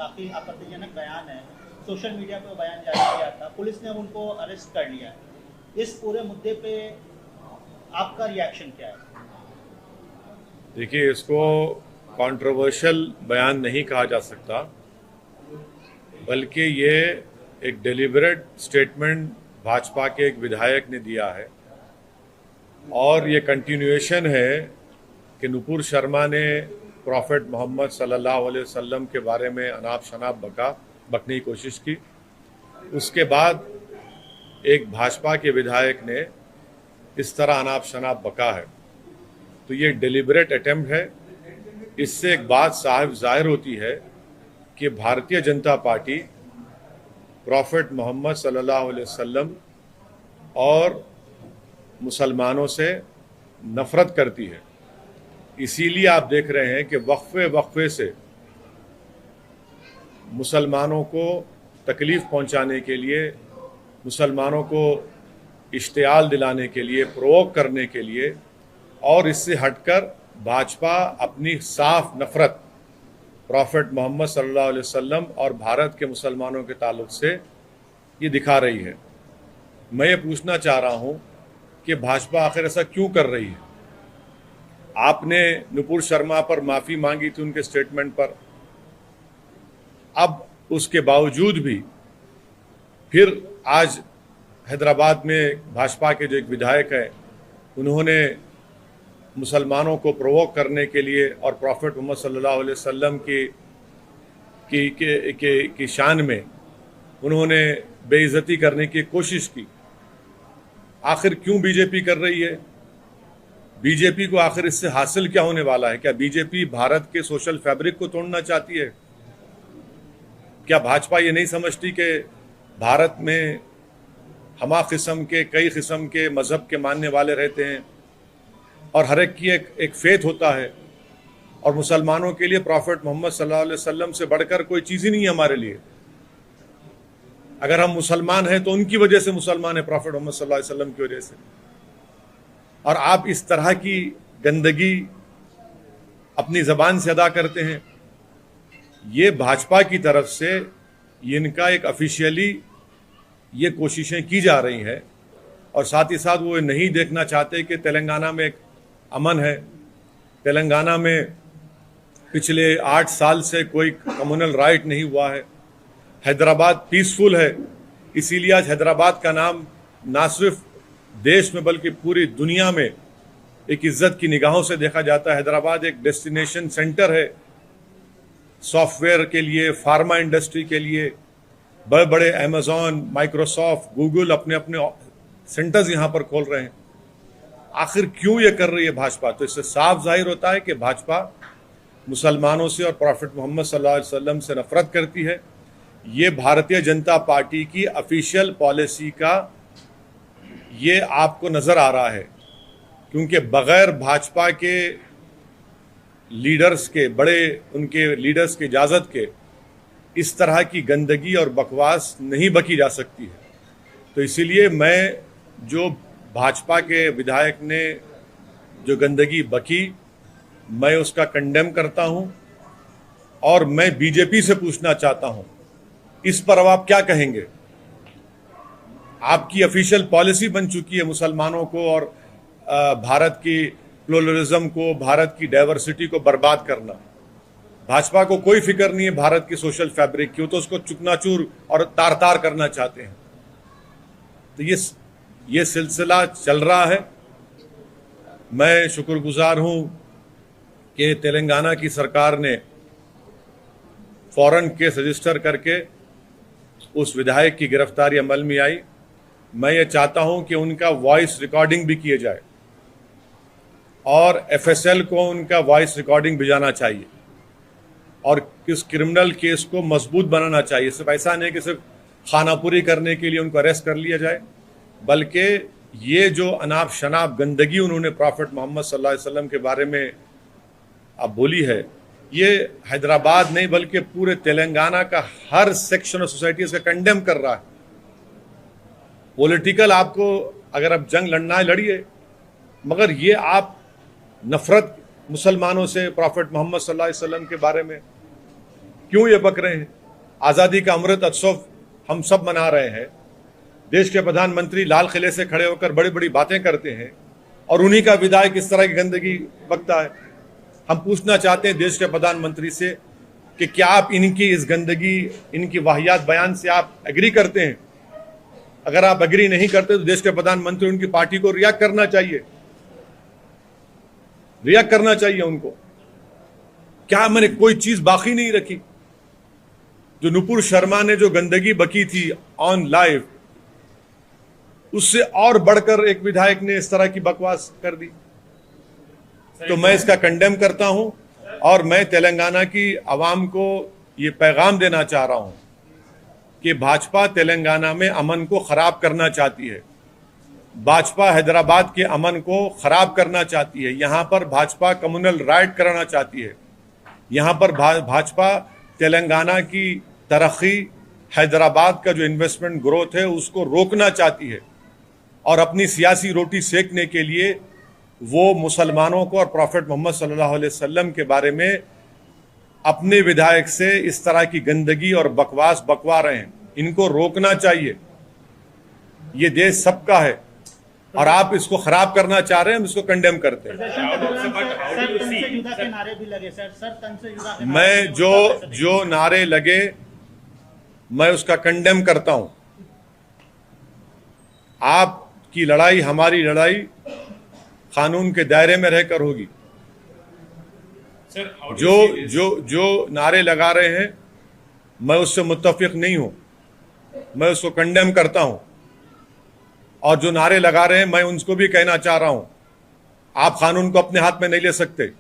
काफ़ी आपत्तिजनक बयान है, सोशल मीडिया पे वो बयान जारी किया था, पुलिस ने उनको अरेस्ट कर लिया है। इस पूरे मुद्दे पे आपका रिएक्शन क्या है? देखिए, इसको कंट्रोवर्शियल बयान नहीं कहा जा सकता, बल्कि ये एक डेलिबरेट स्टेटमेंट भाजपा के एक विधायक ने दिया है और ये कंटिन्यूएशन है कि नुपुर शर्मा ने प्रॉफेट मोहम्मद सल्लल्लाहु अलैहि वसल्लम के बारे में अनाप शनाप बकने की कोशिश की। उसके बाद एक भाजपा के विधायक ने इस तरह अनाप शनाप बका है, तो ये डेलिबरेट अटेम्प्ट है। इससे एक बात साफ जाहिर होती है कि भारतीय जनता पार्टी प्रॉफेट मोहम्मद सल्लल्लाहु अलैहि वसल्लम और मुसलमानों से नफरत करती है। इसीलिए आप देख रहे हैं कि वक्फे वक्फे से मुसलमानों को तकलीफ़ पहुंचाने के लिए, मुसलमानों को इश्तियाल दिलाने के लिए, प्रोवोक करने के लिए, और इससे हटकर भाजपा अपनी साफ नफरत प्रॉफेट मोहम्मद सल्लल्लाहु अलैहि वसल्लम और भारत के मुसलमानों के ताल्लुक से ये दिखा रही है। मैं ये पूछना चाह रहा हूँ कि भाजपा आखिर ऐसा क्यों कर रही है? आपने नुपुर शर्मा पर माफ़ी मांगी थी उनके स्टेटमेंट पर, अब उसके बावजूद भी फिर आज हैदराबाद में भाजपा के जो एक विधायक हैं, उन्होंने मुसलमानों को प्रोवोक करने के लिए और प्रॉफेट मोहम्मद सल्लल्लाहु अलैहि वसल्लम की शान में उन्होंने बेइज्जती करने की कोशिश की। आखिर क्यों बीजेपी कर रही है? बीजेपी को आखिर इससे हासिल क्या होने वाला है? क्या बीजेपी भारत के सोशल फैब्रिक को तोड़ना चाहती है? क्या भाजपा ये नहीं समझती कि भारत में हमा किस्म के, कई किस्म के मज़हब के मानने वाले रहते हैं और हर एक की एक फेथ होता है, और मुसलमानों के लिए प्रॉफेट मोहम्मद सल्लल्लाहु अलैहि वसल्लम से बढ़कर कोई चीज़ ही नहीं है हमारे लिए। अगर हम मुसलमान हैं तो उनकी वजह से मुसलमान है, प्रॉफेट मोहम्मद सल्लल्लाहु अलैहि वसल्लम की वजह से। और आप इस तरह की गंदगी अपनी ज़बान से अदा करते हैं। ये भाजपा की तरफ से इनका एक ऑफिशियली ये कोशिशें की जा रही हैं, और साथ ही साथ वो नहीं देखना चाहते कि तेलंगाना में एक अमन है। तेलंगाना में पिछले 8 साल से कोई कम्युनल राइट नहीं हुआ है। हैदराबाद पीसफुल है, इसीलिए आज हैदराबाद का नाम ना सिर्फ देश में बल्कि पूरी दुनिया में एक इज्जत की निगाहों से देखा जाता है। हैदराबाद एक डेस्टिनेशन सेंटर है सॉफ्टवेयर के लिए, फार्मा इंडस्ट्री के लिए। बड़े बड़े अमेजॉन, माइक्रोसॉफ्ट, गूगल अपने अपने सेंटर्स यहाँ पर खोल रहे हैं। आखिर क्यों ये कर रही है भाजपा? तो इससे साफ जाहिर होता है कि भाजपा मुसलमानों से और प्रॉफेट मोहम्मद सल्लल्लाहु अलैहि वसल्लम से नफरत करती है। ये भारतीय जनता पार्टी की ऑफिशियल पॉलिसी का ये आपको नज़र आ रहा है, क्योंकि बगैर भाजपा के लीडर्स के, बड़े उनके लीडर्स की इजाज़त के इस तरह की गंदगी और बकवास नहीं बकी जा सकती है। तो इसीलिए मैं, जो भाजपा के विधायक ने जो गंदगी बकी, मैं उसका कंडेम करता हूं, और मैं बीजेपी से पूछना चाहता हूं इस पर अब आप क्या कहेंगे? आपकी ऑफिशियल पॉलिसी बन चुकी है मुसलमानों को और भारत की प्लुरलिज्म को, भारत की डाइवर्सिटी को बर्बाद करना। भाजपा को कोई फिक्र नहीं है भारत की सोशल फैब्रिक की, तो उसको चुकनाचूर और तार तार करना चाहते हैं। तो ये सिलसिला चल रहा है। मैं शुक्रगुजार हूं कि तेलंगाना की सरकार ने फौरन केस रजिस्टर करके उस विधायक की गिरफ्तारी अमल में आई। मैं ये चाहता हूं कि उनका वॉइस रिकॉर्डिंग भी किए जाए और एफएसएल को उनका वॉइस रिकॉर्डिंग भिजाना चाहिए और इस क्रिमिनल केस को मजबूत बनाना चाहिए। सिर्फ ऐसा नहीं कि सिर्फ खानापुरी करने के लिए उनको अरेस्ट कर लिया जाए, बल्कि ये जो अनाप शनाप गंदगी उन्होंने प्रॉफेट मोहम्मद सल्लल्लाहु अलैहि वसल्लम के बारे में अब बोली है, ये हैदराबाद नहीं बल्कि पूरे तेलंगाना का हर सेक्शन ऑफ सोसाइटी इसका कंडेम कर रहा है। पॉलिटिकल आपको अगर अब जंग लड़ना है लड़िए, मगर ये आप नफरत मुसलमानों से प्रॉफेट मोहम्मद सल्लल्लाहु अलैहि वसल्लम के बारे में क्यों ये बक रहे हैं? आज़ादी का अमृत उत्सव हम सब मना रहे हैं, देश के प्रधानमंत्री लाल किले से खड़े होकर बड़ी बड़ी बातें करते हैं और उन्हीं का विधायक इस तरह की गंदगी बकता है। हम पूछना चाहते हैं देश के प्रधानमंत्री से कि क्या आप इनकी इस गंदगी, इनकी वाहियात बयान से आप एग्री करते हैं? अगर आप एग्री नहीं करते तो देश के प्रधानमंत्री, उनकी पार्टी को रिएक्ट करना चाहिए, रिएक्ट करना चाहिए उनको। क्या मैंने कोई चीज बाकी नहीं रखी? जो नुपुर शर्मा ने जो गंदगी बकी थी ऑन लाइव, उससे और बढ़कर एक विधायक ने इस तरह की बकवास कर दी। तो मैं इसका कंडेम करता हूं और मैं तेलंगाना की आवाम को ये पैगाम देना चाह रहा हूं कि भाजपा तेलंगाना में अमन को खराब करना चाहती है, भाजपा हैदराबाद के अमन को खराब करना चाहती है, यहां पर भाजपा कम्युनल राइट कराना चाहती है, यहां पर भाजपा तेलंगाना की तरक्की, हैदराबाद का जो इन्वेस्टमेंट ग्रोथ है उसको रोकना चाहती है और अपनी सियासी रोटी सेकने के लिए वो मुसलमानों को और प्रॉफेट मोहम्मद सल्लल्लाहु अलैहि वसल्लम के बारे में अपने विधायक से इस तरह की गंदगी और बकवास बकवा रहे हैं। इनको रोकना चाहिए। ये देश सबका है और आप इसको खराब करना चाह रहे हैं, हम इसको कंडेम करते हैं। मैं जो नारे लगे मैं उसका कंडेम करता हूं। आपकी लड़ाई, हमारी लड़ाई कानून के दायरे में रहकर होगी। जो नारे लगा रहे हैं मैं उससे मुत्तफिक नहीं हूं, मैं उसको कंडेम करता हूं। और जो नारे लगा रहे हैं मैं उनको भी कहना चाह रहा हूं, आप कानून को अपने हाथ में नहीं ले सकते।